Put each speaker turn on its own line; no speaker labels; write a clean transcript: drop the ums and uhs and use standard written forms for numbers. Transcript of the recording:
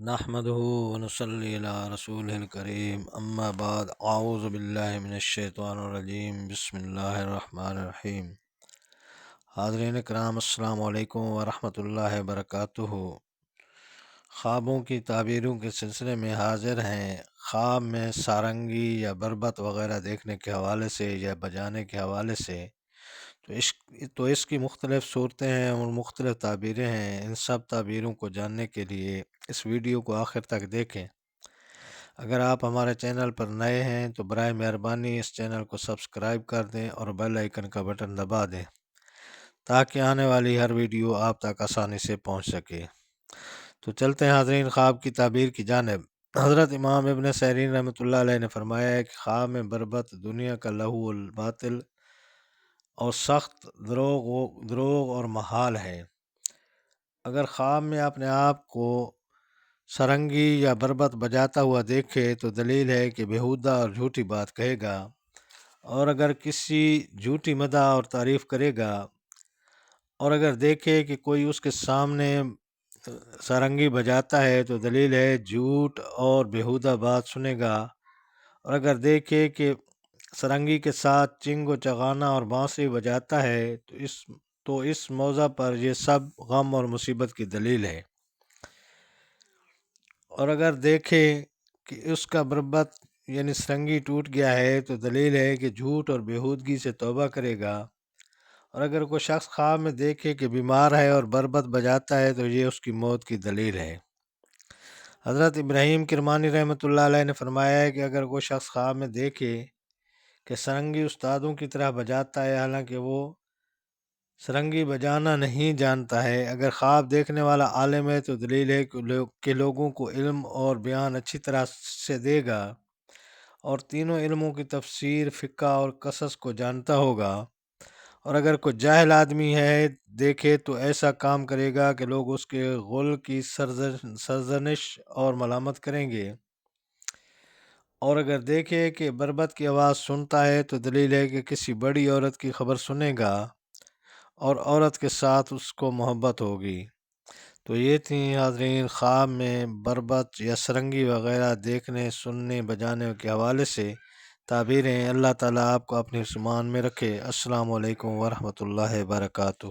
نحمده ونصلي على رسوله الكريم اما بعد اعوذ باللہ من الشیطان الرجیم بسم اللہ الرحمن الرحیم۔ حاضرین کرام السلام علیکم ورحمۃ اللہ وبرکاتہ۔ خوابوں کی تعبیروں کے سلسلے میں حاضر ہیں۔ خواب میں سارنگی یا بربط وغیرہ دیکھنے کے حوالے سے یا بجانے کے حوالے سے تو اس کی مختلف صورتیں ہیں اور مختلف تعبیریں ہیں۔ ان سب تعبیروں کو جاننے کے لیے اس ویڈیو کو آخر تک دیکھیں۔ اگر آپ ہمارے چینل پر نئے ہیں تو برائے مہربانی اس چینل کو سبسکرائب کر دیں اور بیل آئیکن کا بٹن دبا دیں تاکہ آنے والی ہر ویڈیو آپ تک آسانی سے پہنچ سکے۔ تو چلتے ہیں حاضرین خواب کی تعبیر کی جانب۔ حضرت امام ابن سیرین رحمۃ اللہ علیہ نے فرمایا ہے کہ خواب میں بربط دنیا کا لہو الباطل اور سخت دروغ اور محال ہے۔ اگر خواب میں اپنے آپ کو سرنگی یا بربط بجاتا ہوا دیکھے تو دلیل ہے کہ بیہودہ اور جھوٹی بات کہے گا، اور اگر کسی جھوٹی مدح اور تعریف کرے گا، اور اگر دیکھے کہ کوئی اس کے سامنے سرنگی بجاتا ہے تو دلیل ہے جھوٹ اور بیہودہ بات سنے گا، اور اگر دیکھے کہ سرنگی کے ساتھ چنگ و چغانہ اور بانسری بجاتا ہے تو اس موضع پر یہ سب غم اور مصیبت کی دلیل ہے، اور اگر دیکھے کہ اس کا بربط یعنی سرنگی ٹوٹ گیا ہے تو دلیل ہے کہ جھوٹ اور بیہودگی سے توبہ کرے گا، اور اگر کوئی شخص خواب میں دیکھے کہ بیمار ہے اور بربط بجاتا ہے تو یہ اس کی موت کی دلیل ہے۔ حضرت ابراہیم کرمانی رحمۃ اللہ علیہ نے فرمایا ہے کہ اگر کوئی شخص خواب میں دیکھے کہ سرنگی استادوں کی طرح بجاتا ہے حالانکہ وہ سرنگی بجانا نہیں جانتا ہے، اگر خواب دیکھنے والا عالم ہے تو دلیل ہے کہ لوگوں کو علم اور بیان اچھی طرح سے دے گا اور تینوں علموں کی تفسیر، فقہ اور قصص کو جانتا ہوگا، اور اگر کوئی جاہل آدمی ہے دیکھے تو ایسا کام کرے گا کہ لوگ اس کے غل کی سرزنش اور ملامت کریں گے، اور اگر دیکھے کہ بربط کی آواز سنتا ہے تو دلیل ہے کہ کسی بڑی عورت کی خبر سنے گا اور عورت کے ساتھ اس کو محبت ہوگی۔ تو یہ تھیں حاضرین خواب میں بربط یا سرنگی وغیرہ دیکھنے، سننے، بجانے کے حوالے سے تعبیریں۔ اللہ تعالیٰ آپ کو اپنے سمان میں رکھے۔ السلام علیکم ورحمۃ اللہ وبرکاتہ۔